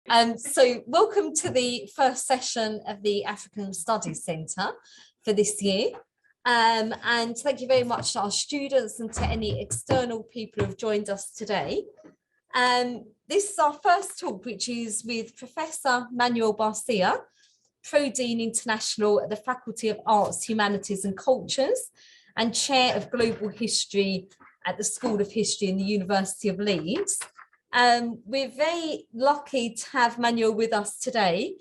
So welcome to the first session of the African Studies Centre for this year. And thank you very much to our students and to any external people who have joined us today. This is our first talk, which is with Professor Manuel Barcia, Pro-Dean International at the Faculty of Arts, Humanities and Cultures, and Chair of Global History at the School of History in the University of Leeds. We're very lucky to have Manuel with us today.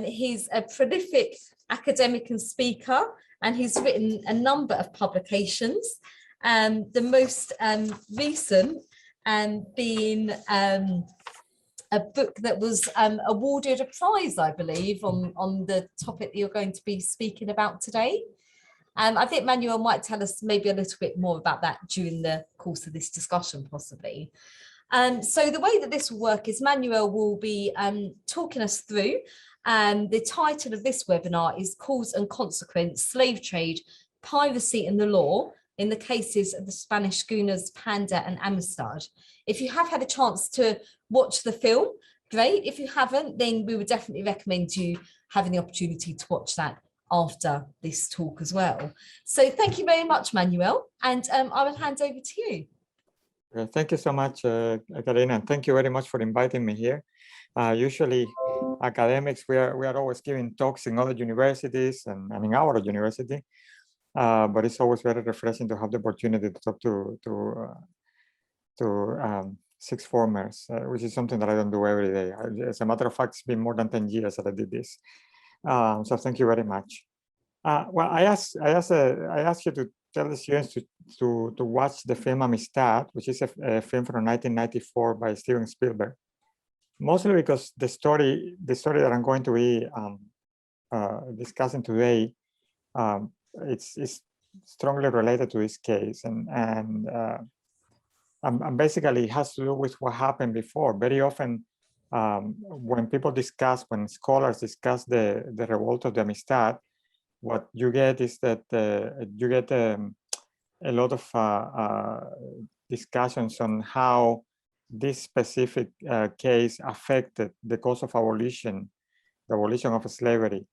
He's a prolific academic and speaker, and he's written a number of publications. The most recent being a book that was awarded a prize, I believe, on the topic that you're going to be speaking about today. I think Manuel might tell us maybe a little bit more about that during the course of this discussion, possibly. So the way that this will work is Manuel will be talking us through. The title of this webinar is Cause and Consequence, Slave Trade, Piracy and the Law in the cases of the Spanish schooners Panda and Amistad. If you have had a chance to watch the film, great. If you haven't, then we would definitely recommend you having the opportunity to watch that after this talk as well. So thank you very much, Manuel, and I will hand over to you. Thank you so much, Karina, and thank you very much for inviting me here. Usually, academics, we are always giving talks in other universities and in our university, but it's always very refreshing to have the opportunity to talk to sixth formers, which is something that I don't do every day. As a matter of fact, it's been more than 10 years that I did this. So thank you very much. Well, I asked you to tell the students to watch the film Amistad, which is a film from 1994 by Steven Spielberg. Mostly because the story that I'm going to be discussing today, it's strongly related to this case, and basically it has to do with what happened before. Very often, when scholars discuss the revolt of the Amistad, what you get is that you get a lot of discussions on how this specific case affected the cause of abolition, the abolition of slavery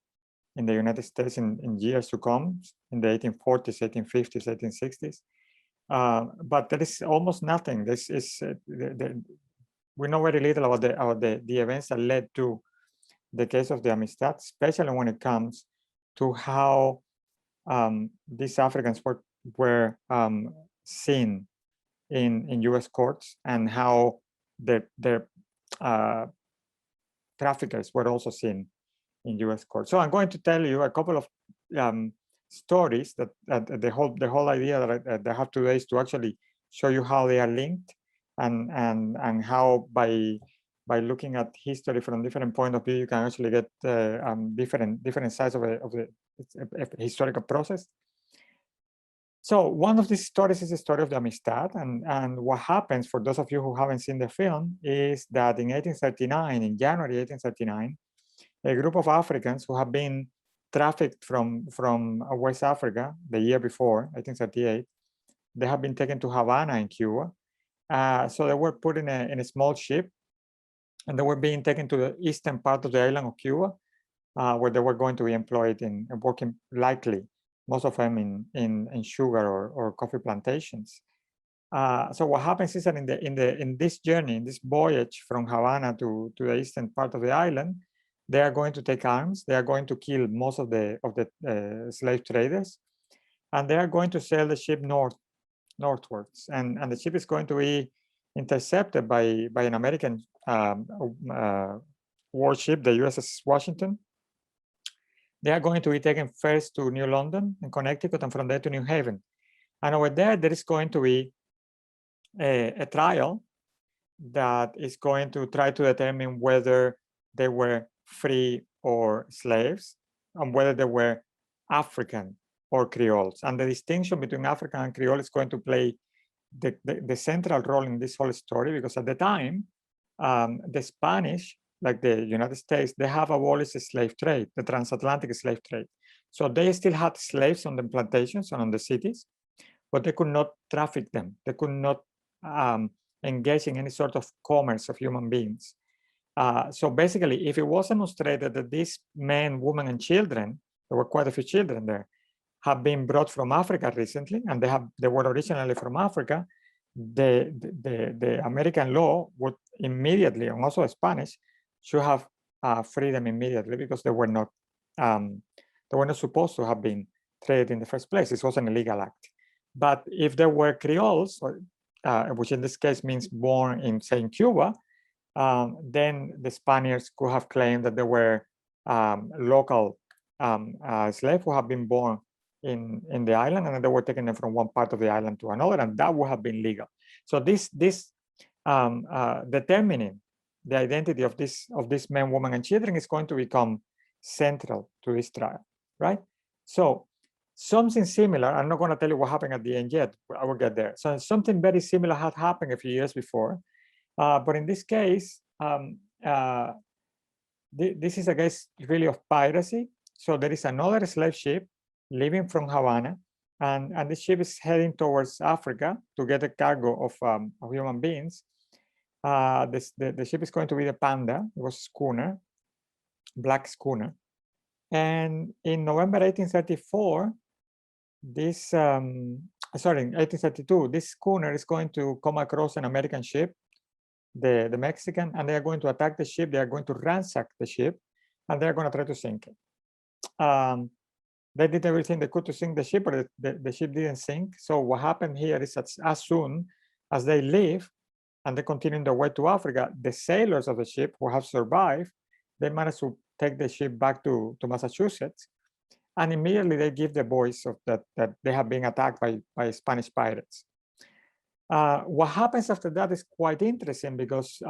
in the United States in years to come, in the 1840s, 1850s, 1860s. But there is almost nothing. We know very little about the events that led to the case of the Amistad, especially when it comes to how these Africans were seen in U.S. courts, and how their traffickers were also seen in U.S. courts. So I'm going to tell you a couple of stories that the whole idea that I have today is to actually show you how they are linked, and how by looking at history from different point of view, you can actually get different sides of the historical process. So one of these stories is the story of the Amistad, and what happens, for those of you who haven't seen the film, is that in 1839, in January 1839, a group of Africans who have been trafficked from West Africa the year before, 1838, they have been taken to Havana in Cuba. So they were put in a small ship, and they were being taken to the eastern part of the island of Cuba, where they were going to be employed in working, likely most of them in sugar or coffee plantations. So what happens is that in this journey, in this voyage from Havana to the eastern part of the island, they are going to take arms. They are going to kill most of the slave traders, and they are going to sail the ship northwards. And the ship is going to be intercepted by an American warship, the USS Washington. They are going to be taken first to New London in Connecticut, and from there to New Haven. And over there is going to be a trial that is going to try to determine whether they were free or slaves, and whether they were African or Creoles. And the distinction between African and Creole is going to play the central role in this whole story, because at the time, the Spanish, like the United States, they have abolished the slave trade, the transatlantic slave trade. So they still had slaves on the plantations and on the cities, but they could not traffic them. They could not engage in any sort of commerce of human beings. So basically, if it was demonstrated that these men, women, and children, there were quite a few children there, have been brought from Africa recently, and they were originally from Africa, the American law would immediately, and also Spanish, should have freed them immediately, because they were not supposed to have been traded in the first place. This was an illegal act. But if there were Creoles, which in this case means born in, say, in Cuba, then the Spaniards could have claimed that there were local slaves who have been born in the island, and they were taking them from one part of the island to another, and that would have been legal. So this determining the identity of these men, women, and children is going to become central to this trial, right? So something similar, I'm not going to tell you what happened at the end yet, I will get there. So something very similar had happened a few years before, but in this case, this is a case really of piracy. So there is another slave ship leaving from Havana, and the ship is heading towards Africa to get a cargo of human beings. The ship is going to be the Panda. It was a schooner, black schooner. And in November 1834, in 1832, this schooner is going to come across an American ship, the Mexican, and they are going to attack the ship. They are going to ransack the ship, and they're going to try to sink it. They did everything they could to sink the ship, but the ship didn't sink. So what happened here is that as soon as they leave and they continue their way to Africa, the sailors of the ship who have survived, they managed to take the ship back to Massachusetts, and immediately they give the voice of that they have been attacked by Spanish pirates. What happens after that is quite interesting, because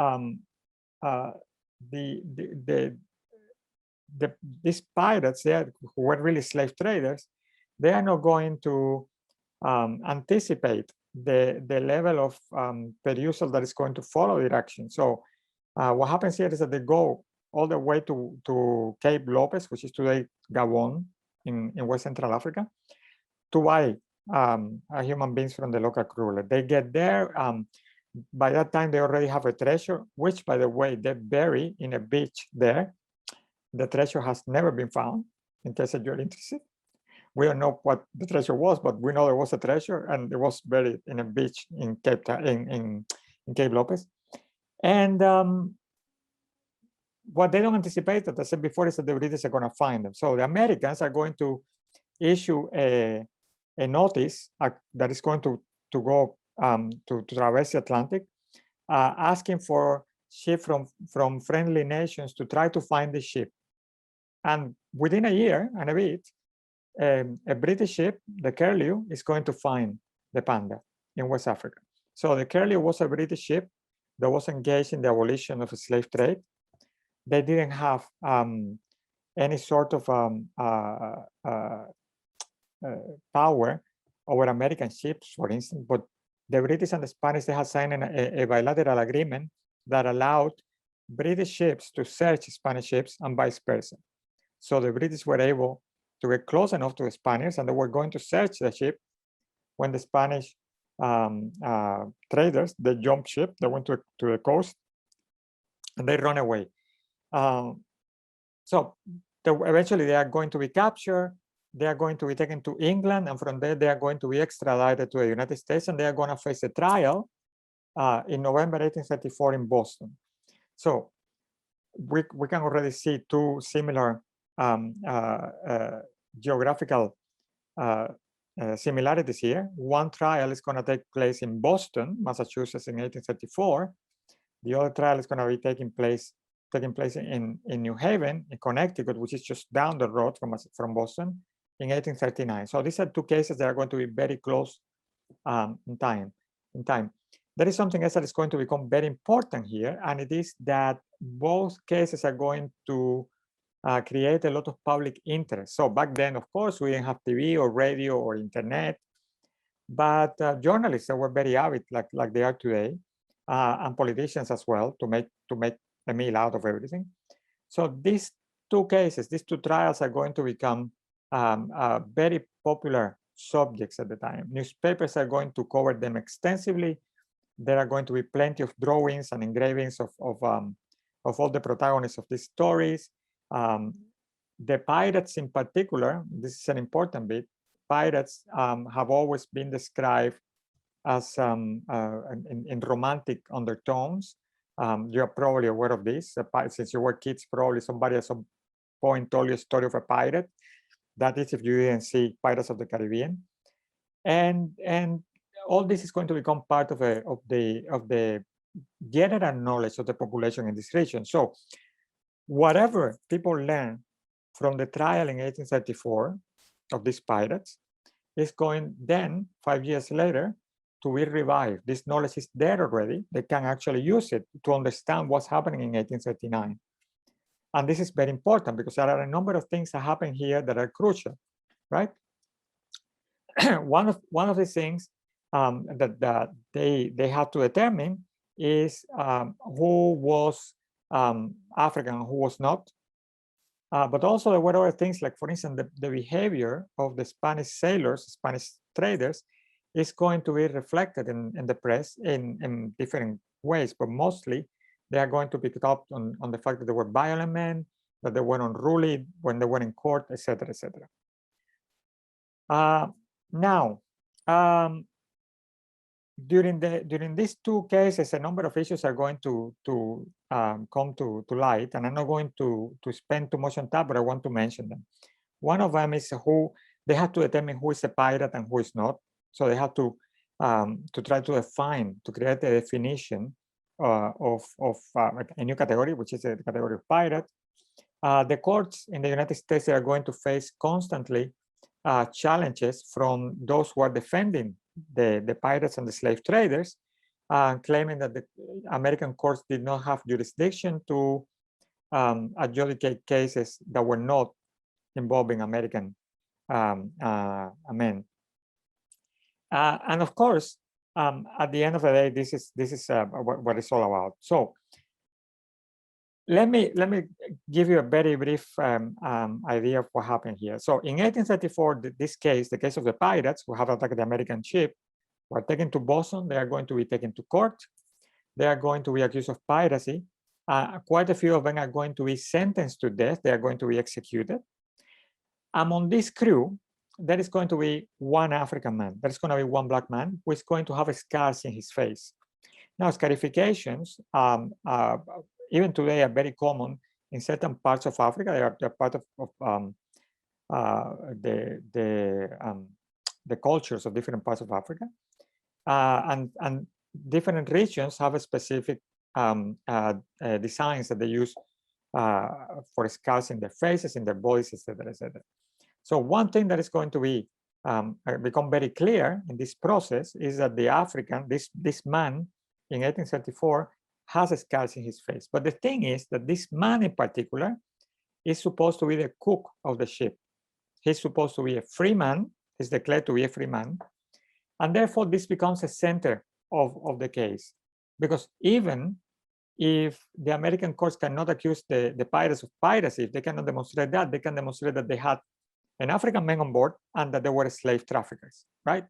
these pirates, who were really slave traders, they are not going to anticipate the level of perusal that is going to follow their action. So what happens here is that they go all the way to Cape Lopez, which is today Gabon in West Central Africa, to buy human beings from the local crew. They get there. By that time, they already have a treasure, which, by the way, they bury in a beach there. The treasure has never been found, in case that you're interested. We don't know what the treasure was, but we know there was a treasure, and it was buried in a beach in Cape Lopez. And what they don't anticipate, as I said before, is that the British are going to find them. So the Americans are going to issue a notice that is going to go to traverse the Atlantic, asking for ships from friendly nations to try to find the ship. And within a year and a bit, a British ship, the Curlew, is going to find the Panda in West Africa. So the Curlew was a British ship that was engaged in the abolition of the slave trade. They didn't have any sort of power over American ships, for instance, but the British and the Spanish, they had signed a bilateral agreement that allowed British ships to search Spanish ships and vice versa. So the British were able to get close enough to the Spaniards, and they were going to search the ship when the Spanish traders, they jumped ship, they went to the coast, and they run away. So eventually they are going to be captured, they are going to be taken to England, and from there they are going to be extradited to the United States, and they are going to face a trial in November 1834 in Boston. So we can already see two similar geographical similarities here. One trial is going to take place in Boston, Massachusetts in 1834. The other trial is going to be taking place in New Haven, in Connecticut, which is just down the road from Boston, in 1839. So these are two cases that are going to be very close in time. There is something else that is going to become very important here, and it is that both cases are going to create a lot of public interest. So back then, of course, we didn't have TV or radio or internet, but journalists that were very avid, like they are today, and politicians as well, to make a meal out of everything. So these two cases, these two trials, are going to become very popular subjects at the time. Newspapers are going to cover them extensively. There are going to be plenty of drawings and engravings of of all the protagonists of these stories. The pirates in particular, this is an important bit, pirates have always been described as in romantic undertones. You're probably aware of this. Since you were kids, probably somebody at some point told you a story of a pirate. That is, if you didn't see Pirates of the Caribbean. And all this is going to become part of the general knowledge of the population in this region. So whatever people learn from the trial in 1834 of these pirates is going then, 5 years later, to be revived. This knowledge is there already. They can actually use it to understand what's happening in 1839. And this is very important because there are a number of things that happen here that are crucial, right? One of the things that they have to determine is who was African and who was not. But also there were other things like, for instance, the behavior of the Spanish sailors, Spanish traders, is going to be reflected in the press in different ways, but mostly they are going to pick it up on the fact that they were violent men, that they were unruly when they were in court, etc., etc. Now, during these two cases, a number of issues are going to come to light, and I'm not going to spend too much on that, but I want to mention them. One of them is who they have to determine who is a pirate and who is not. So they have to try to define, to create a definition of a new category, which is the category of pirate. The courts in the United States are going to face constantly challenges from those who are defending the pirates and the slave traders, claiming that the American courts did not have jurisdiction to adjudicate cases that were not involving American men. And of course, at the end of the day, this is what it's all about. So let me give you a very brief idea of what happened here. So in 1834, this case, the case of the pirates who have attacked the American ship, were taken to Boston. They are going to be taken to court. They are going to be accused of piracy. Quite a few of them are going to be sentenced to death. They are going to be executed. Among this crew, there is going to be one African man. There's going to be one black man who is going to have scars in his face. Now, scarifications, even today, are very common in certain parts of Africa. They are part of the cultures of different parts of Africa. And different regions have a specific designs that they use for scars in their faces, in their bodies, etc., etc. So one thing that is going to be become very clear in this process is that the African, this man in 1834, has scars in his face. But the thing is that this man in particular is supposed to be the cook of the ship. He's supposed to be a free man. He's declared to be a free man. And therefore, this becomes a center of the case. Because even if the American courts cannot accuse the pirates of piracy, if they cannot demonstrate that, they can demonstrate that they had an African man on board and that they were slave traffickers, right?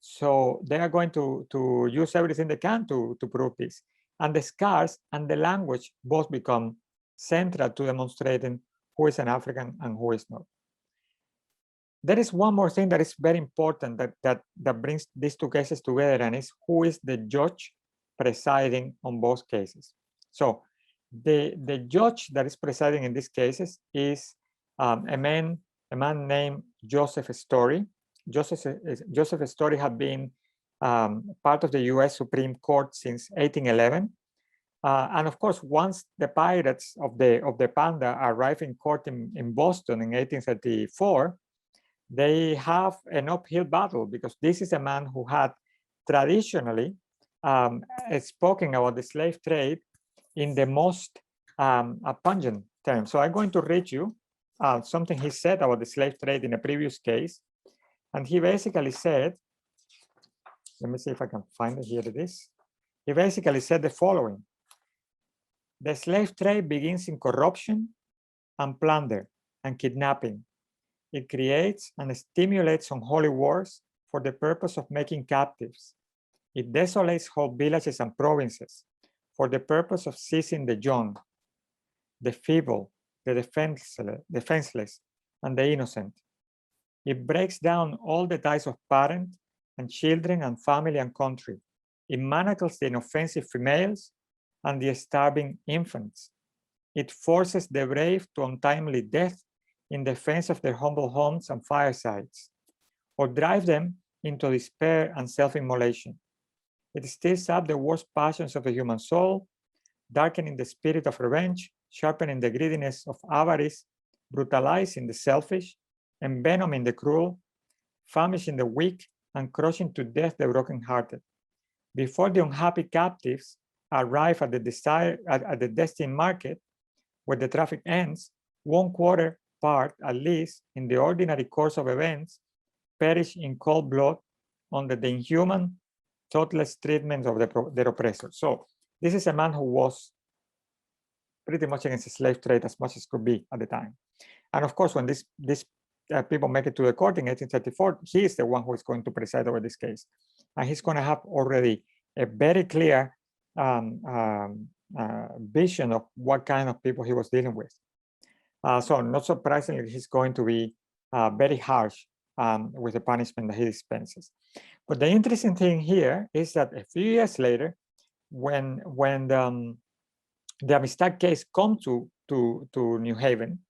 So they are going to use everything they can to prove this. And the scars and the language both become central to demonstrating who is an African and who is not. There is one more thing that is very important that brings these two cases together, and is who is the judge presiding on both cases. So the judge that is presiding in these cases is a man named Joseph Story. Joseph Story had been part of the US Supreme Court since 1811. And of course, once the pirates of the Panda arrived in court in Boston in 1834, they have an uphill battle, because this is a man who had traditionally spoken about the slave trade in the most pungent terms. So I'm going to read you something he said about the slave trade in a previous case. And he basically said, let me see if I can find it, here it is. He basically said the following: the slave trade begins in corruption and plunder and kidnapping. It creates and stimulates unholy wars for the purpose of making captives. It desolates whole villages and provinces, for the purpose of seizing the young, the feeble, the defenseless, and the innocent. It breaks down all the ties of parent and children and family and country. It manacles the inoffensive females and the starving infants. It forces the brave to untimely death in defense of their humble homes and firesides, or drive them into despair and self-immolation. It stirs up the worst passions of the human soul, darkening the spirit of revenge, sharpening the greediness of avarice, brutalizing the selfish, envenoming the cruel, famishing the weak, and crushing to death the brokenhearted. Before the unhappy captives arrive at the destined market, where the traffic ends, 1/4 part, at least, in the ordinary course of events, perish in cold blood under the inhuman, thoughtless treatment of their oppressors. So this is a man who was pretty much against the slave trade as much as could be at the time. And of course, when these people make it to the court in 1834, he is the one who is going to preside over this case. And he's going to have already a very clear vision of what kind of people he was dealing with. So not surprisingly, he's going to be very harsh with the punishment that he dispenses. But the interesting thing here is that a few years later, when the Amistad case comes to New Haven,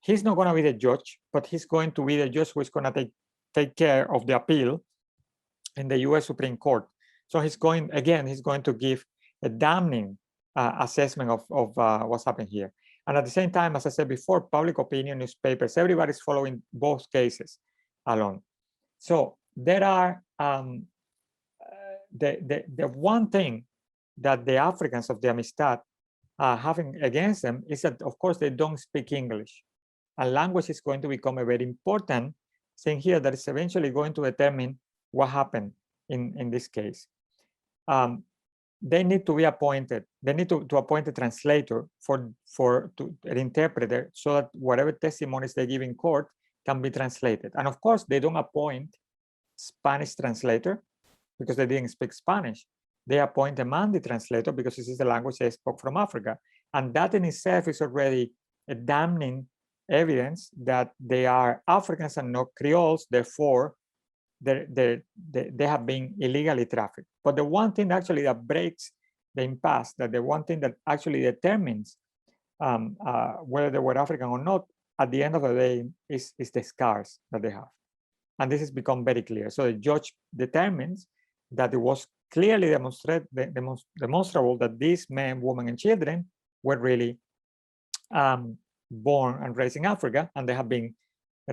he's not going to be the judge, but he's going to be the judge who is going to take care of the appeal in the US Supreme Court. So he's going to give a damning assessment of what's happened here. And at the same time, as I said before, public opinion, newspapers, everybody's following both cases along. So there are the one thing that the Africans of the Amistad having against them is that, of course, they don't speak English. And language is going to become a very important thing here that is eventually going to determine what happened in this case. They need to be appointed. They need to appoint a translator an interpreter, so that whatever testimonies they give in court can be translated. And of course, they don't appoint Spanish translator because they didn't speak Spanish. They appoint a Mandi translator because this is the language they spoke from Africa. And that in itself is already a damning evidence that they are Africans and not Creoles, therefore they have been illegally trafficked. But the one thing actually that breaks the impasse, that the one thing that actually determines whether they were African or not, at the end of the day, is the scars that they have. And this has become very clear. So the judge determines that it was clearly demonstrable that these men, women, and children were really born and raised in Africa, and they have been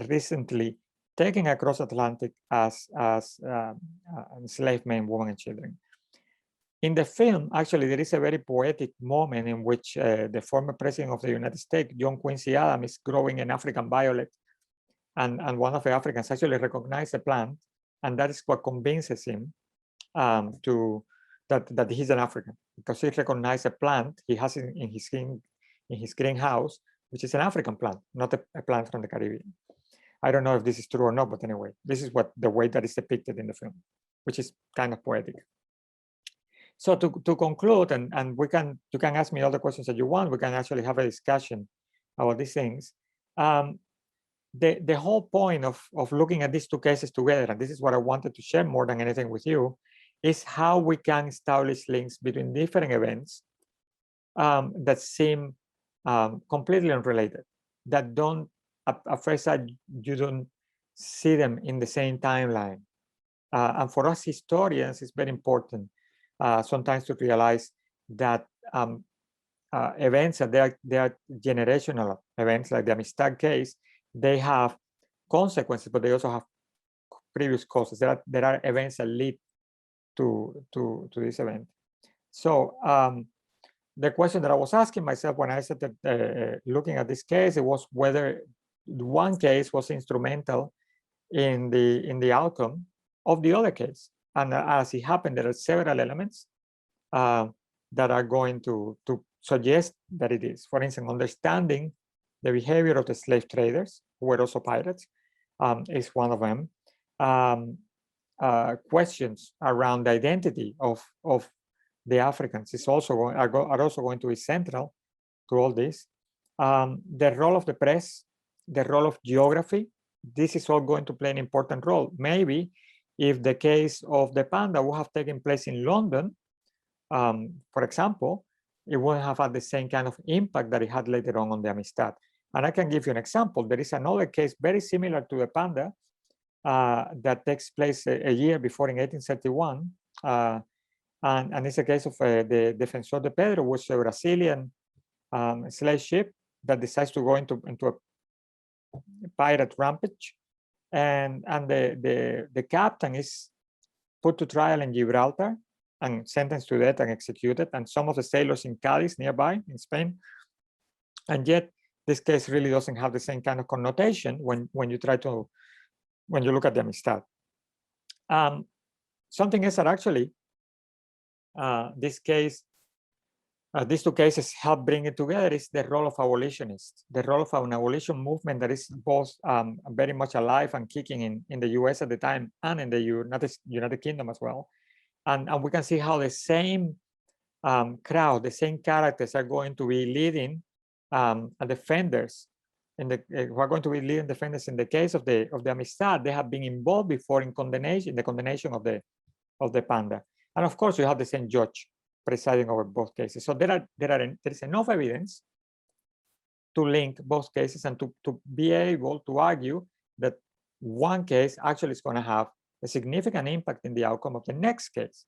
recently taken across Atlantic as enslaved men, women, and children. In the film, actually, there is a very poetic moment in which the former president of the United States, John Quincy Adams, is growing an African violet, and one of the Africans actually recognized the plant, and that is what convinces him that he's an African, because he recognized a plant he has in his greenhouse, which is an African plant, not a plant from the Caribbean. I don't know if this is true or not, but anyway, this is the way that is depicted in the film, which is kind of poetic. So to conclude, and you can ask me all the questions that you want, we can actually have a discussion about these things. The whole point of looking at these two cases together, and this is what I wanted to share more than anything with you, is how we can establish links between different events that seem completely unrelated, that don't, at first sight, you don't see them in the same timeline. And for us historians, it's very important sometimes to realize that events, that they are generational events, like the Amistad case, they have consequences, but they also have previous causes. There are events that lead to this event. So the question that I was asking myself when I started looking at this case, it was whether one case was instrumental in the outcome of the other case. And as it happened, there are several elements that are going to suggest that it is. For instance, understanding the behavior of the slave traders, who were also pirates, is one of them. Questions around the identity of the Africans is also are also going to be central to all this. The role of the press, the role of geography, this is all going to play an important role. Maybe if the case of the Panda would have taken place in London, for example, it wouldn't have had the same kind of impact that it had later on the Amistad. And I can give you an example. There is another case very similar to the Panda that takes place a year before in 1831. And it's a case of the Defensor de Pedro, which is a Brazilian slave ship that decides to go into a pirate rampage. And the captain is put to trial in Gibraltar and sentenced to death and executed, and some of the sailors in Cadiz nearby in Spain. And yet this case really doesn't have the same kind of connotation when you look at the Amistad. Something else that actually these two cases help bring it together is the role of abolitionists, the role of an abolition movement that is both very much alive and kicking in the US at the time and in the United Kingdom as well. And we can see how the same crowd, the same characters are going to be leading defenders who are going to be leading defenders in the case of the Amistad. They have been involved before in the condemnation of the Panda. And of course, you have the same judge presiding over both cases. So there is enough evidence to link both cases and to be able to argue that one case actually is going to have a significant impact in the outcome of the next case.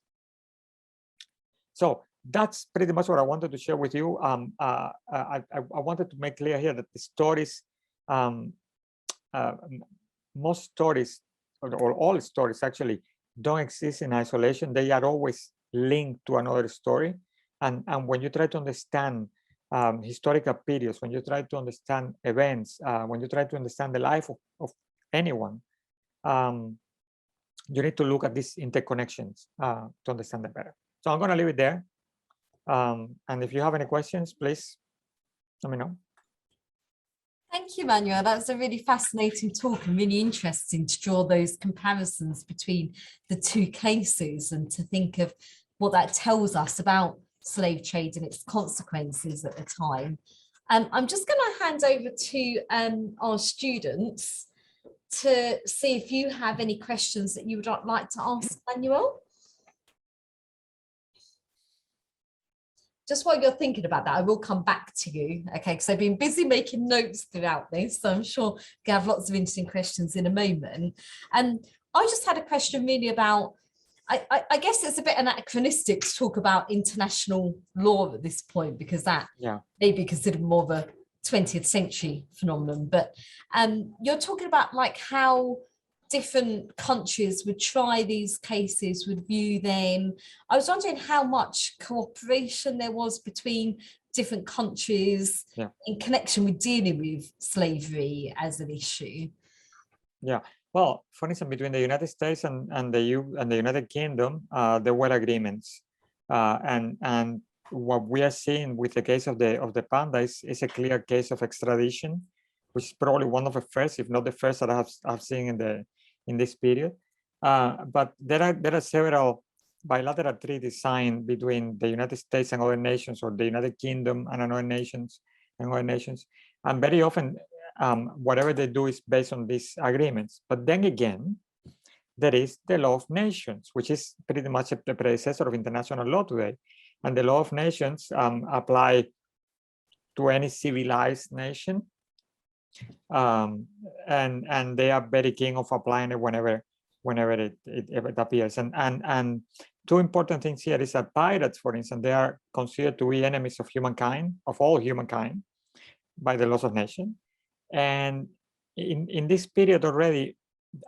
So that's pretty much what I wanted to share with you. I wanted to make clear here that the stories, most stories, or all stories actually, don't exist in isolation. They are always linked to another story. And when you try to understand historical periods, when you try to understand events, when you try to understand the life of anyone, you need to look at these interconnections to understand them better. So I'm going to leave it there. And if you have any questions, please let me know. Thank you, Manuel. That was a really fascinating talk and really interesting to draw those comparisons between the two cases and to think of what that tells us about slave trade and its consequences at the time. I'm just going to hand over to our students to see if you have any questions that you would like to ask Manuel. Just while you're thinking about that, I will come back to you, okay, because I've been busy making notes throughout this, so I'm sure we'll have lots of interesting questions in a moment. And I just had a question really about, I guess it's a bit anachronistic to talk about international law at this point, because that may be considered more of a 20th century phenomenon, but you're talking about like how different countries would try these cases, would view them. I was wondering how much cooperation there was between different countries in connection with dealing with slavery as an issue. Yeah. Well, for instance, between the United States and the United Kingdom, there were agreements, and what we are seeing with the case of the Panda is a clear case of extradition, which is probably one of the first, if not the first, that I've seen in this period. But there are several bilateral treaties signed between the United States and other nations, or the United Kingdom and other nations, and very often whatever they do is based on these agreements. But then again, there is the law of nations, which is pretty much the predecessor of international law today. And the law of nations apply to any civilized nation, and they are very keen of applying it whenever it appears. And two important things here is that pirates, for instance, they are considered to be enemies of humankind, of all humankind, by the laws of nation. And in this period already,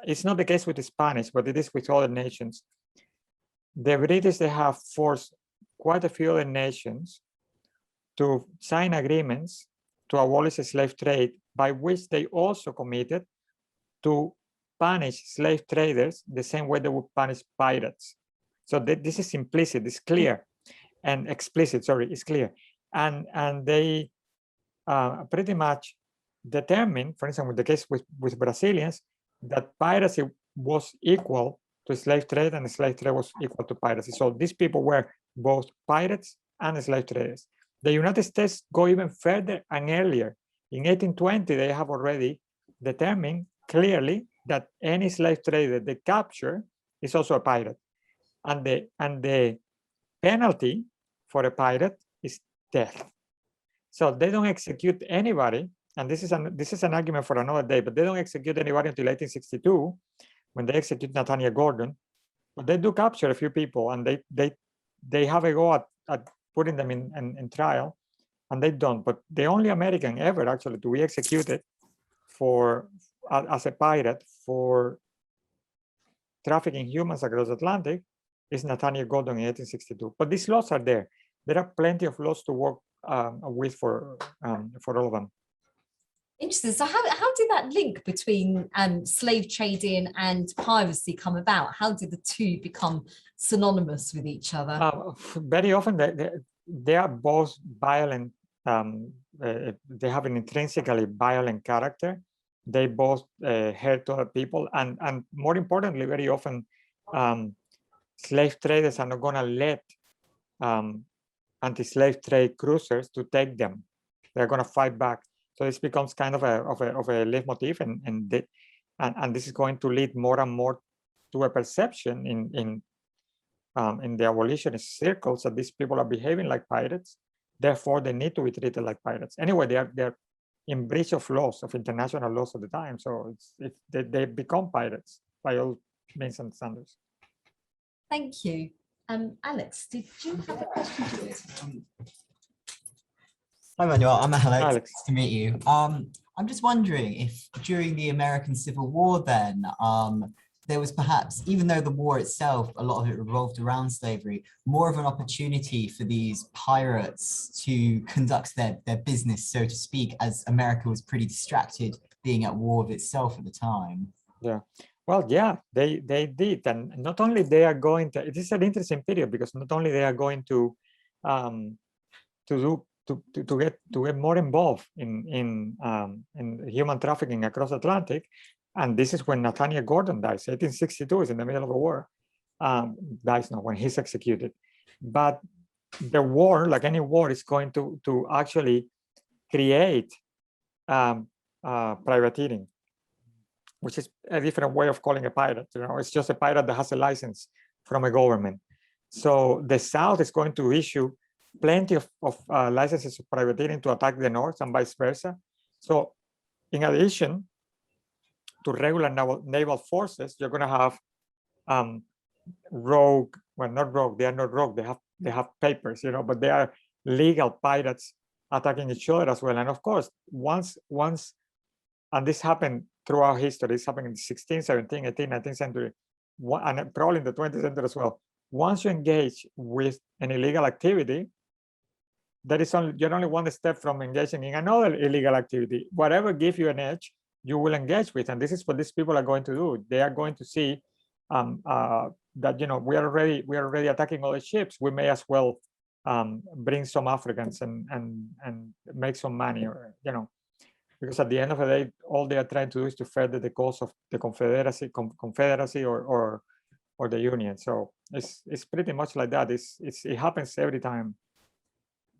it's not the case with the Spanish, but it is with other nations. The British, they have forced quite a few other nations to sign agreements to abolish the slave trade, by which they also committed to punish slave traders the same way they would punish pirates. So this is implicit, it's clear, and explicit, sorry, it's clear. And they pretty much determined, for instance, with the case with Brazilians, that piracy was equal to slave trade and slave trade was equal to piracy. So these people were both pirates and slave traders. The United States go even further and earlier. In 1820, they have already determined clearly that any slave trader they capture is also a pirate. And the penalty for a pirate is death. So they don't execute anybody, and this is an argument for another day, but they don't execute anybody until 1862, when they execute Nathaniel Gordon. But they do capture a few people, and they have a go at putting them in trial, and they don't. But the only American ever actually to be executed as a pirate for trafficking humans across the Atlantic is Nathaniel Gordon in 1862. But these laws are there. There are plenty of laws to work with for all of them. Interesting. So how did that link between slave trading and piracy come about? How did the two become synonymous with each other? Very often they are both violent. They have an intrinsically violent character. They both hurt other people, and more importantly, very often slave traders are not going to let anti-slave trade cruisers to take them. They're going to fight back. So this becomes kind of a leitmotif, and this is going to lead more and more to a perception in the abolitionist circles that these people are behaving like pirates. Therefore, they need to be treated like pirates. Anyway, they're in breach of laws, of international laws at the time. So they become pirates by all means and standards. Thank you. Alex, did you have a question? Hi, Manuel. I'm Alex. Alex. Nice to meet you. I'm just wondering if during the American Civil War then, there was perhaps, even though the war itself, a lot of it revolved around slavery, more of an opportunity for these pirates to conduct their business, so to speak, as America was pretty distracted being at war with itself at the time. Yeah. Well, yeah, they did. And not only they are going to, it is an interesting period because not only they are going to get more involved in human trafficking across the Atlantic, and this is when Nathaniel Gordon dies. 1862 is in the middle of the war. Dies not when he's executed. But the war, like any war, is going to actually create privateering, which is a different way of calling a pirate. You know, it's just a pirate that has a license from a government. So the South is going to issue plenty of licenses of privateering to attack the North and vice versa. So in addition to regular naval forces, you're going to have rogue, well, not rogue, they are not rogue, they have papers, you know, but they are legal pirates attacking each other as well. And of course, once, and this happened throughout history, this happened in the 16th, 17th, 18th, 19th century, and probably in the 20th century as well. Once you engage with an illegal activity, you're only one step from engaging in another illegal activity. Whatever gives you an edge, you will engage with, and this is what these people are going to do. They are going to see that, you know, we are already attacking other ships. We may as well bring some Africans and make some money, or, you know, because at the end of the day, all they are trying to do is to further the cause of the Confederacy or the Union. So it's pretty much like that. It happens every time.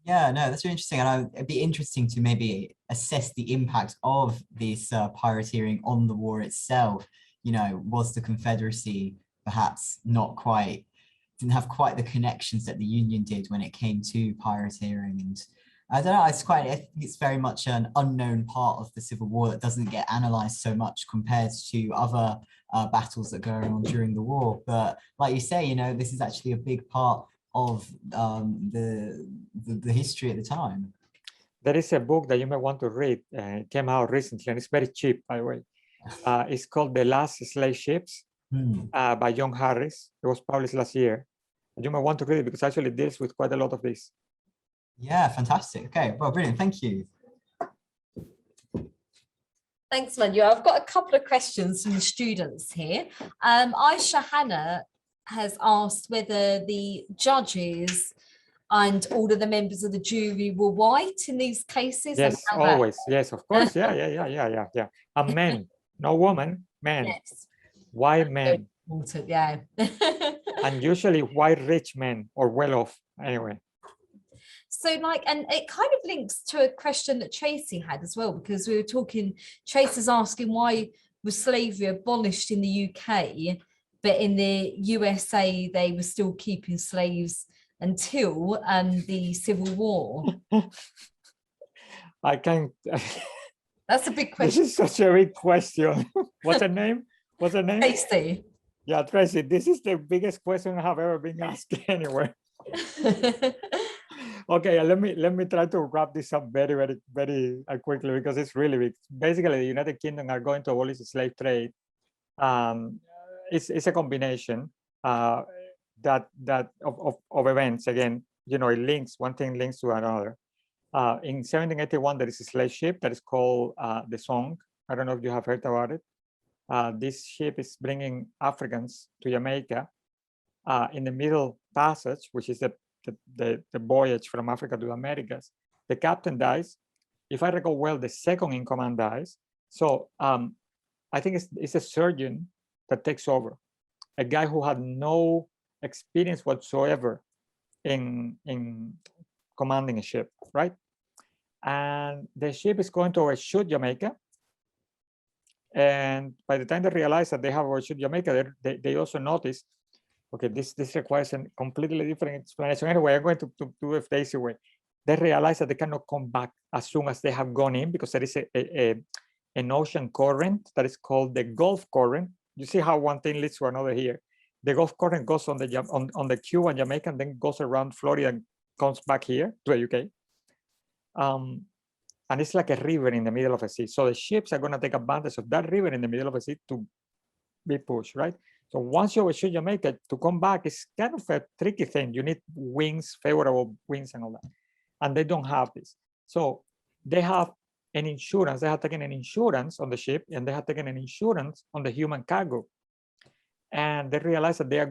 Yeah, no, that's really interesting. And it'd be interesting to maybe assess the impact of this pirateering on the war itself. You know, was the Confederacy perhaps didn't have quite the connections that the Union did when it came to pirateering? And I don't know, I think it's very much an unknown part of the Civil War that doesn't get analysed so much compared to other battles that go on during the war. But like you say, you know, this is actually a big part of the history at the time. There is a book that you may want to read. It came out recently, and it's very cheap, by the way. It's called The Last Slave Ships by John Harris. It was published last year. You may want to read it because actually it deals with quite a lot of this. Yeah, fantastic. Okay, well, brilliant. Thank you. Thanks, Manuel. I've got a couple of questions from the students here. Aisha Hannah has asked whether the judges and all of the members of the jury were white in these cases. Yes, always. Yes, of course. Yeah. And men, no woman, men. Yes. White men. Yeah. And usually white rich men or well-off. anyway. So like, and it kind of links to a question that Tracy had as well, because we were talking, Tracy's asking why was slavery abolished in the UK, but in the USA, they were still keeping slaves until the Civil War. I can't. That's a big This question. is such a big question. What's her name? What's her name? Tracy. Yeah, Tracy, this is the biggest question I have ever been asked anyway. Okay, let me try to wrap this up very quickly, because it's really big. Basically, the United Kingdom are going to abolish the slave trade. It's a combination of events. Again, you know, it links, one thing links to another. In 1781, there is a slave ship that is called the Song. I don't know if you have heard about it. This ship is bringing Africans to Jamaica in the Middle Passage, which is the voyage from Africa to the Americas. The captain dies. If I recall well, the second in command dies. So I think it's a surgeon that takes over, a guy who had no experience whatsoever in commanding a ship, right? And the ship is going to overshoot Jamaica. And by the time they realize that they have overshoot Jamaica, they also notice, okay, this requires a completely different explanation. Anyway, I'm going to do it the easy way. They realize that they cannot come back as soon as they have gone in, because there is an ocean current that is called the Gulf Current. You see how one thing leads to another here. The Gulf Current goes on the Cuban, Jamaica, and then goes around Florida and comes back here to the UK. And it's like a river in the middle of a sea. So the ships are going to take advantage of that river in the middle of a sea to be pushed, right? So once you overshoot Jamaica, to come back is kind of a tricky thing. You need wings, favorable winds and all that. And they don't have this. So they have an insurance. They have taken an insurance on the ship, and they have taken an insurance on the human cargo. And they realize that they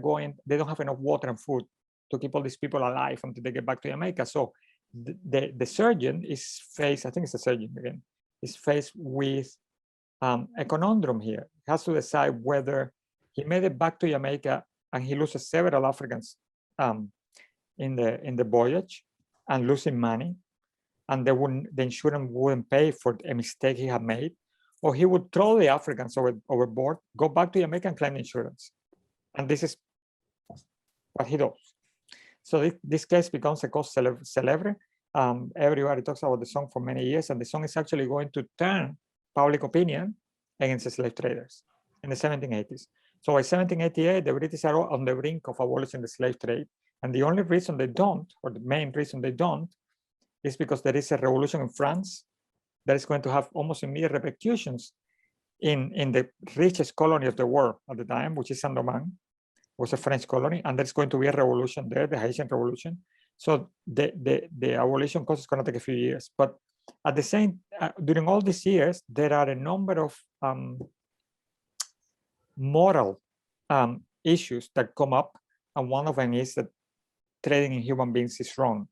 don't have enough water and food to keep all these people alive until they get back to Jamaica. So the surgeon is faced, I think it's a surgeon again, is faced with a conundrum here. He has to decide whether he made it back to Jamaica and he loses several Africans in the voyage and losing money, and the insurance wouldn't pay for a mistake he had made, or he would throw the Africans overboard, go back to Jamaica and claim insurance. And this is what he does. So this case becomes a cause célèbre. Everybody talks about the song for many years, and the song is actually going to turn public opinion against the slave traders in the 1780s. So by 1788, the British are on the brink of abolishing the slave trade. And the only reason they don't, or the main reason they don't, is because there is a revolution in France that is going to have almost immediate repercussions in the richest colony of the world at the time, which is Saint-Domingue, was a French colony, and there's going to be a revolution there, the Haitian Revolution. So the abolition process is going to take a few years. But at the same, during all these years, there are a number of moral issues that come up, and one of them is that trading in human beings is wrong.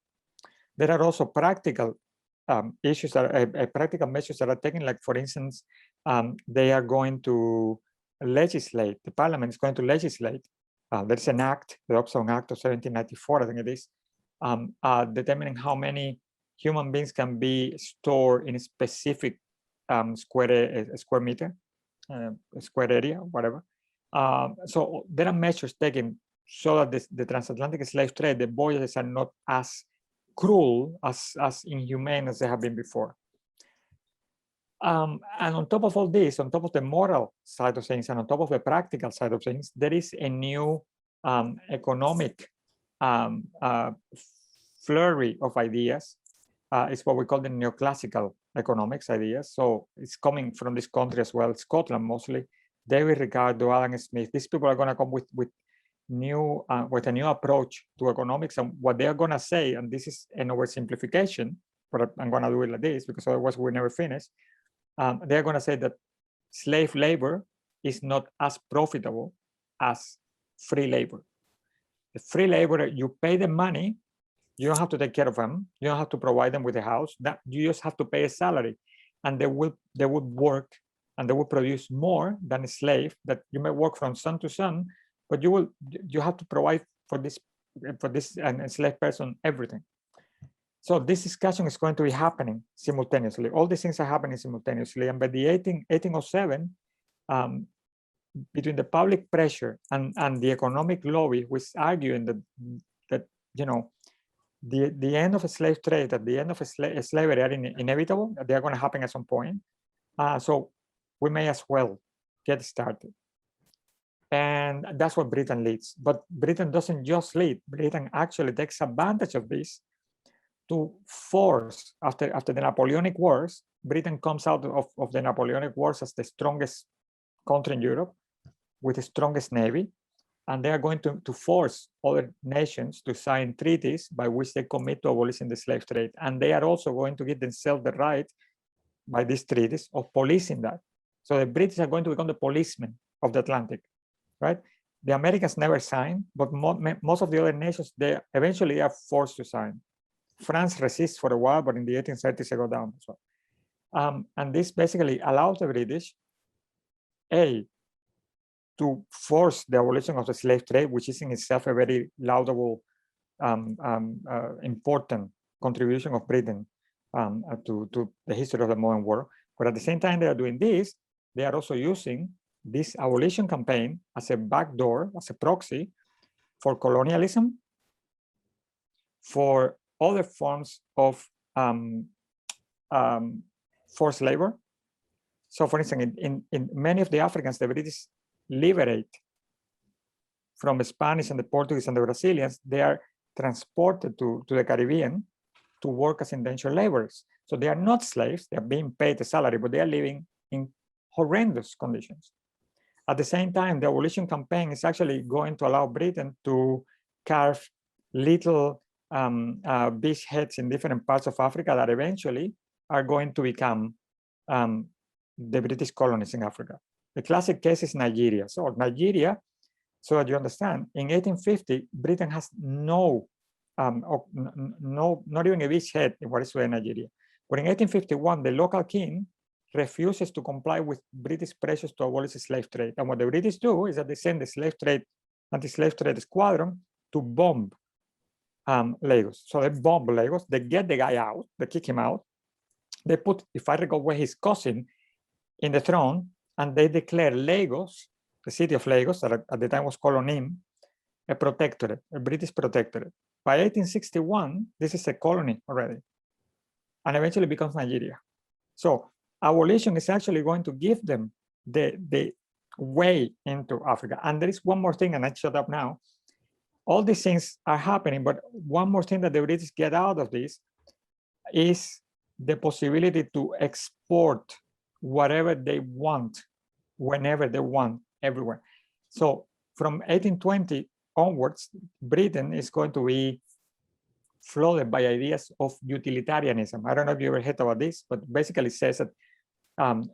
There are also practical issues, practical measures that are taken, like for instance, they are going to legislate, the parliament is going to legislate, there's an act, the Upson Act of 1794, I think it is, determining how many human beings can be stored in a specific square meter, square area, whatever. So there are measures taken so that the transatlantic slave trade, the voyages are not as cruel, as inhumane as they have been before. And on top of all this, on top of the moral side of things, and on top of the practical side of things, there is a new economic flurry of ideas. It's what we call the Neoclassical Economics ideas. So it's coming from this country as well, Scotland mostly. David Ricardo, Adam Smith. These people are going to come with a new approach to economics, and what they are going to say, and this is an oversimplification, but I'm going to do it like this because otherwise we never finish. They're going to say that slave labor is not as profitable as free labor. The free labor, you pay them money, you don't have to take care of them, you don't have to provide them with a house, that you just have to pay a salary, and they would work and they will produce more than a slave that you may work from sun to sun, but you have to provide for this for this an enslaved person everything. So this discussion is going to be happening simultaneously. All these things are happening simultaneously. And by the 1807, between the public pressure and the economic lobby, who is arguing that you know, the end of a slave trade, at the end of slavery are inevitable, they are going to happen at some point. So we may as well get started. And that's what Britain leads. But Britain doesn't just lead. Britain actually takes advantage of this to force, after the Napoleonic Wars, Britain comes out of the Napoleonic Wars as the strongest country in Europe with the strongest navy. And they are going to force other nations to sign treaties by which they commit to abolishing the slave trade. And they are also going to give themselves the right by these treaties of policing that. So the British are going to become the policemen of the Atlantic, right? The Americans never signed, but most of the other nations, they eventually are forced to sign. France resists for a while, but in the 1830s, they go down as well. And this basically allows the British, to force the abolition of the slave trade, which is in itself a very laudable, important contribution of Britain to the history of the modern world. But at the same time they are doing this, they are also using this abolition campaign as a backdoor, as a proxy for colonialism, for other forms of forced labor. So for instance, in many of the Africans, the British liberate from the Spanish and the Portuguese and the Brazilians. They are transported to the Caribbean to work as indentured laborers. So they are not slaves, they are being paid a salary, but they are living in horrendous conditions. At the same time, the abolition campaign is actually going to allow Britain to carve little beach heads in different parts of Africa that eventually are going to become the British colonies in Africa. The classic case is Nigeria. So Nigeria, so that you understand, in 1850, Britain has not even a beach head in what is today Nigeria. But in 1851, the local king refuses to comply with British pressures to abolish the slave trade. And what the British do is that they send the slave trade, anti-slave trade squadron to bomb Lagos. So they bomb Lagos, they get the guy out, they kick him out. They put, if I recall, his cousin in the throne, and they declare Lagos, the city of Lagos, that at the time was called Onim, a protectorate, a British protectorate. By 1861, this is a colony already, and eventually becomes Nigeria. So abolition is actually going to give them the way into Africa. And there is one more thing, and I shut up now. All these things are happening, but one more thing that the British get out of this is the possibility to export whatever they want, whenever they want, everywhere. So from 1820 onwards, Britain is going to be flooded by ideas of utilitarianism. I don't know if you ever heard about this, but basically it says that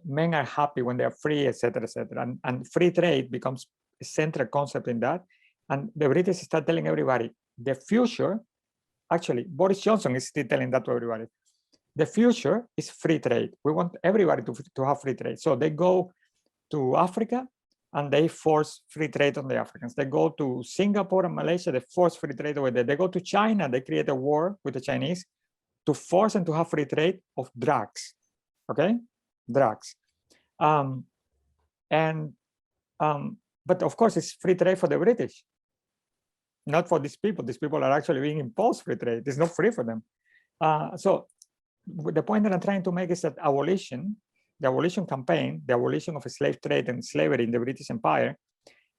men are happy when they are free, etc., etc. And free trade becomes a central concept in that. And the British start telling everybody, the future, actually, Boris Johnson is still telling that to everybody. The future is free trade. We want everybody to have free trade. So they go to Africa and they force free trade on the Africans. They go to Singapore and Malaysia, they force free trade over there. They go to China, they create a war with the Chinese to force them to have free trade of drugs, okay? Drugs. But of course, it's free trade for the British, not for these people. These people are actually being imposed free trade. It's not free for them. So the point that I'm trying to make is that abolition, the abolition campaign, the abolition of slave trade and slavery in the British Empire,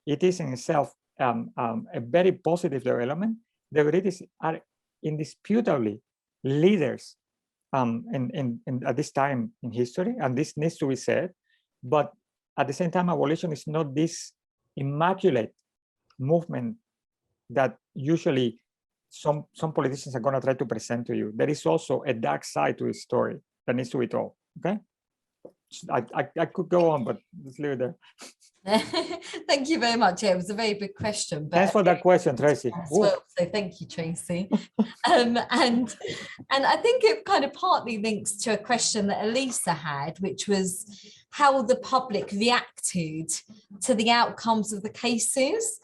it is in itself a very positive development. The British are indisputably leaders at this time in history, and this needs to be said. But at the same time, abolition is not this immaculate movement that usually some politicians are going to try to present to you. There is also a dark side to the story that needs to be told. Okay, I could go on, but let's leave it there. Thank you very much. Yeah, it was a very big question. But thanks for that question, Tracy. well, so thank you, Tracy. And I think it kind of partly links to a question that Elisa had, which was how the public reacted to the outcomes of the cases.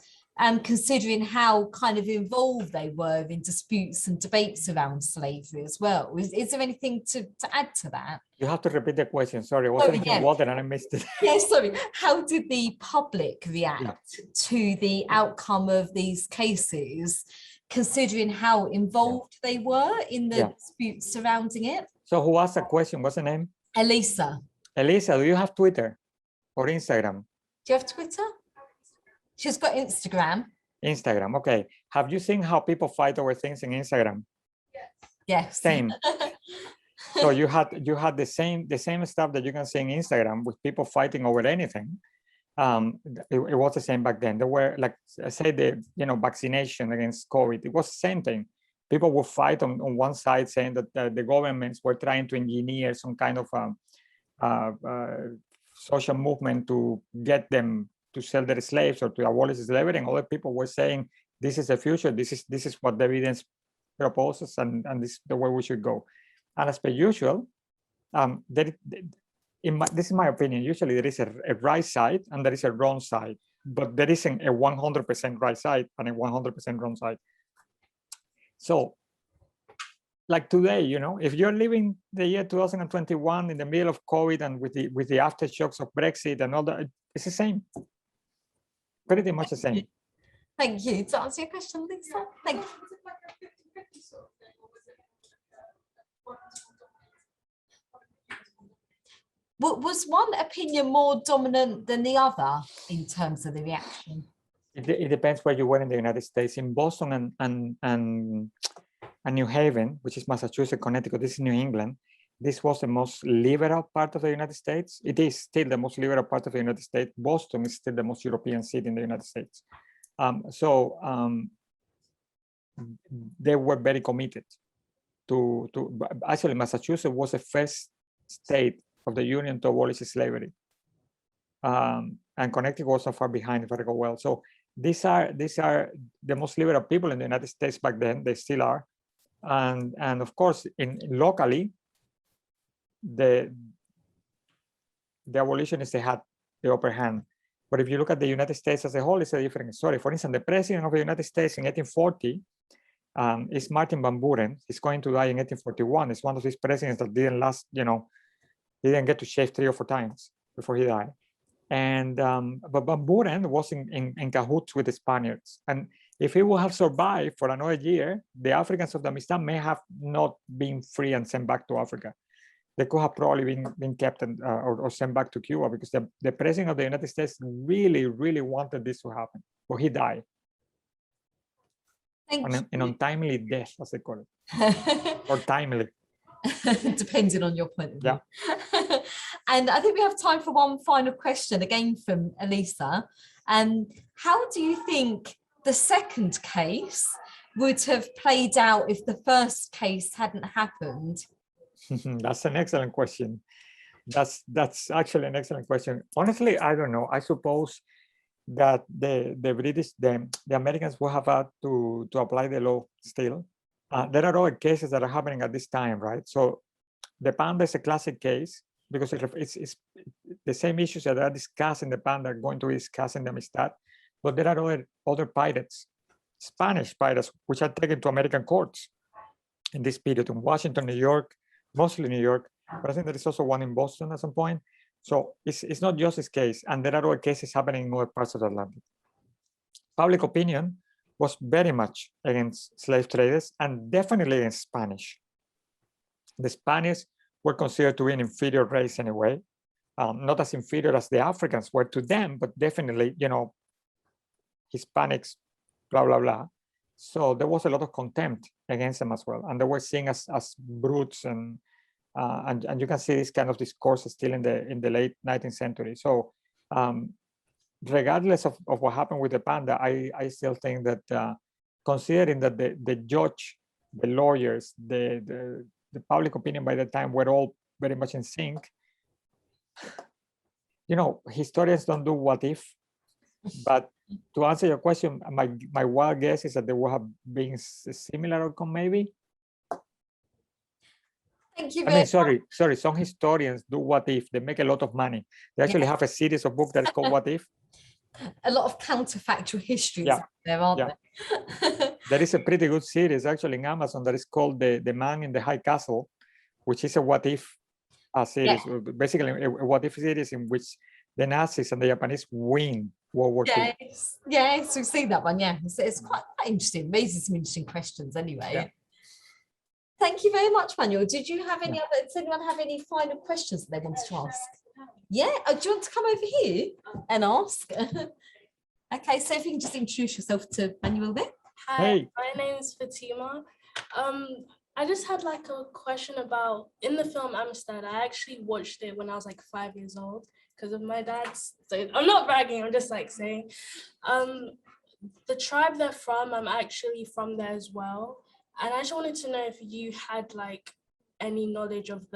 considering how kind of involved they were in disputes and debates around slavery as well. Is there anything to add to that? You have to repeat the question. Sorry, I was drinking water and I missed it. Yes, sorry. How did the public react to the outcome of these cases, considering how involved they were in the disputes surrounding it? So who asked the question? What's the name? Elisa. Elisa, do you have Twitter or Instagram? Do you have Twitter? She's got Instagram. Instagram, okay. Have you seen how people fight over things in Instagram? Yes. Same. So you had the same stuff that you can see in Instagram with people fighting over anything. It was the same back then. There were, like, say, the vaccination against COVID. It was the same thing. People would fight on one side, saying that the governments were trying to engineer some kind of social movement to get them to sell their slaves or to abolish slavery, and other people were saying this is the future. This is what the evidence proposes, and this is the way we should go. And as per usual, this is my opinion. Usually there is a right side and there is a wrong side, but there isn't a 100% right side and a 100% wrong side. So, like today, if you're living the year 2021 in the middle of COVID and with the aftershocks of Brexit and all that, it's the same. Pretty much the same. Thank you. To answer your question, Lisa. Thank you. Was one opinion more dominant than the other in terms of the reaction? It depends where you were in the United States. In Boston and New Haven, which is Massachusetts, Connecticut, this is New England. This was the most liberal part of the United States. It is still the most liberal part of the United States. Boston is still the most European city in the United States. They were very committed to actually, Massachusetts was the first state of the Union to abolish slavery. And Connecticut was so far behind, if I recall well. So these are the most liberal people in the United States back then. They still are. And of course, locally, the abolitionists, they had the upper hand. But if you look at the United States as a whole, it's a different story. For instance, the president of the United States in 1840 is Martin Van Buren. He's going to die in 1841. It's one of these presidents that didn't last, he didn't get to shave 3 or 4 times before he died. And but Van Buren was in cahoots with the Spaniards. And if he would have survived for another year, the Africans of the Amistad may have not been free and sent back to Africa. They could have probably been kept or sent back to Cuba, because the president of the United States really, really wanted this to happen. But he died. An untimely death, as they call it. Or timely. Depending on your point of view. Yeah. And I think we have time for one final question, again from Elisa. How do you think the second case would have played out if the first case hadn't happened? That's an excellent question. That's actually an excellent question. Honestly, I don't know. I suppose that the British, the Americans will have had to apply the law still. There are other cases that are happening at this time, right? So the Panda is a classic case because it's the same issues that are discussed in the Panda are going to be discussed in the Amistad. But there are other pirates, Spanish pirates, which are taken to American courts in this period in Washington, New York, mostly New York, but I think there is also one in Boston at some point. So it's not just this case, and there are other cases happening in other parts of the Atlantic. Public opinion was very much against slave traders and definitely against Spanish. The Spanish were considered to be an inferior race anyway, not as inferior as the Africans were to them, but definitely, Hispanics, blah, blah, blah. So there was a lot of contempt against them as well. And they were seen as brutes, and you can see this kind of discourse still in the late 19th century. So regardless of what happened with the Panda, I still think that considering that the judge, the lawyers, the public opinion by the time were all very much in sync, historians don't do what if, but to answer your question, my wild guess is that there will have been a similar outcome, maybe. Thank you very much. Sorry. Some historians do what if. They make a lot of money. They actually have a series of books that is called What If. A lot of counterfactual histories Yeah. out there, aren't Yeah. there? There is a pretty good series actually in Amazon that is called The Man in the High Castle, which is a what if series, basically a what if series in which the Nazis and the Japanese win World War II. Yes, we've seen that one. Yeah, it's quite interesting. Raises some interesting questions anyway. Yeah. Thank you very much, Manuel. Did you have any other? Does anyone have any final questions that they wanted to ask? Yeah. Do you want to come over here and ask? Okay, so if you can just introduce yourself to Manuel there. Hi, Hey. my name is Fatima. I just had like a question about, in the film Amistad, I actually watched it when I was like 5 years old because of my dad's, so I'm not bragging, I'm just like saying. The tribe they're from, I'm actually from there as well. And I just wanted to know if you had like any knowledge of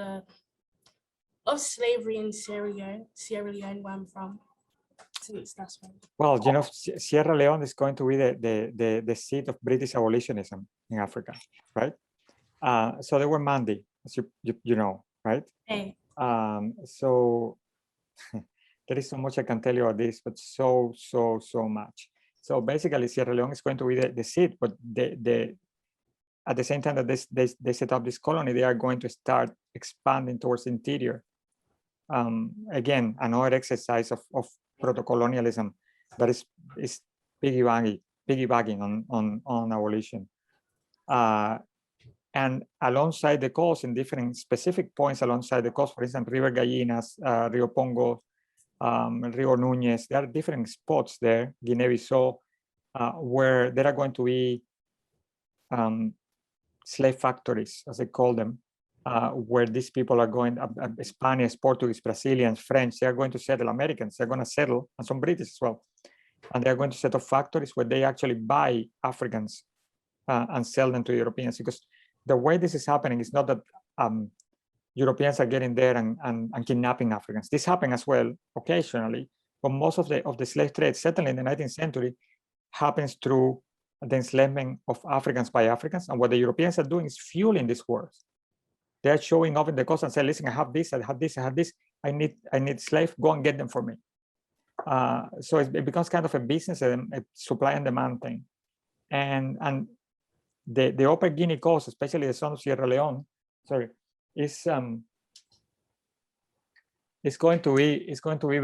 slavery in Sierra Leone, where I'm from. Since that's one. Well, you know, Sierra Leone is going to be the seat of British abolitionism in Africa, right? So they were Mandy, as you know, right? Hey. So there is so much I can tell you about this, but so much. So basically, Sierra Leone is going to be the seat, but at the same time that they set up this colony, they are going to start expanding towards the interior. Again, another exercise of proto-colonialism that is piggybacking on abolition. And alongside the coast, in different specific points alongside the coast, for instance, River Gallinas, Rio Pongo, Rio Núñez, there are different spots there, Guinea-Bissau, where there are going to be slave factories, as they call them, where these people are going, Spanish, Portuguese, Brazilians, French, they are going to settle, Americans, they're going to settle, and some British as well. And they're going to set up factories where they actually buy Africans and sell them to Europeans. Because the way this is happening is not that Europeans are getting there and kidnapping Africans. This happens as well occasionally, but most of the slave trade, certainly in the 19th century, happens through the enslavement of Africans by Africans. And what the Europeans are doing is fueling these wars. They're showing up in the coast and say, listen, I have this, I have this, I have this. I need slave, go and get them for me. So it becomes kind of a business, a supply and demand thing. And the Upper Guinea coast, especially the son of Sierra Leone, is going to be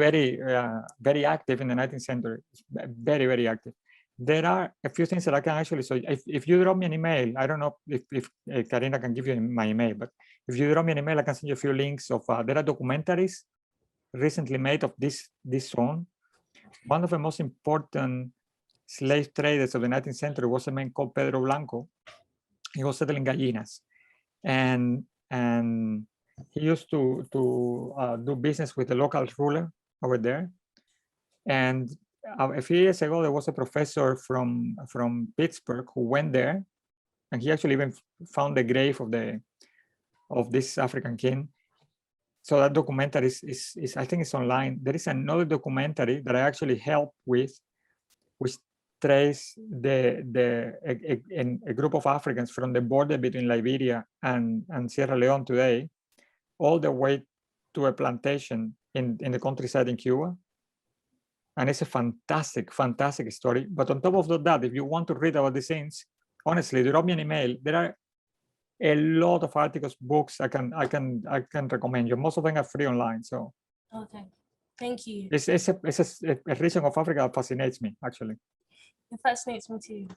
very active in the 19th century. It's very active. There are a few things that I can actually, so if you drop me an email, I don't know if Karina can give you my email, but if you drop me an email, I can send you a few links of, there are documentaries recently made of this zone. One of the most important slave traders of the 19th century was a man called Pedro Blanco. He was settling Gallinas, and he used to do business with the local ruler over there. And a few years ago, there was a professor from Pittsburgh who went there, and he actually even found the grave of this African king. So that documentary is I think it's online. There is another documentary that I actually helped with, which trace a group of Africans from the border between Liberia and Sierra Leone today, all the way to a plantation in the countryside in Cuba. And it's a fantastic story. But on top of that, if you want to read about these things, honestly, drop me an email. There are a lot of articles, books I can recommend you. Most of them are free online. So Okay, thank you. It's a region of Africa that fascinates me, actually. It fascinates me too.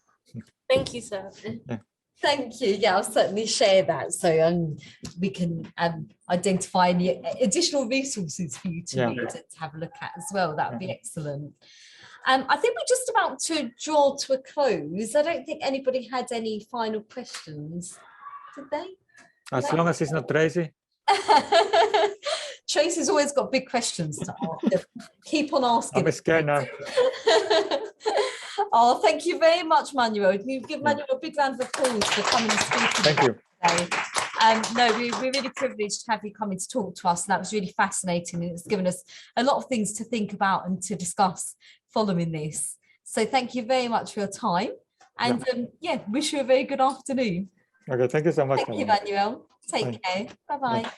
Thank you, sir. Yeah. Thank you. Yeah, I'll certainly share that so we can identify any additional resources for you to have a look at as well. That would be excellent. I think we're just about to draw to a close. I don't think anybody had any final questions, did they? As long as it's not Tracy. Tracy's always got big questions to ask. Keep on asking. I'm scared now. Oh, thank you very much, Manuel. You give Manuel a big round of applause for coming and speaking. Thank you. Today. No, we're really privileged to have you coming to talk to us, and that was really fascinating. And it's given us a lot of things to think about and to discuss following this. So thank you very much for your time, and wish you a very good afternoon. Okay, thank you so much. Thank you, Manuel. Take care. Bye-bye.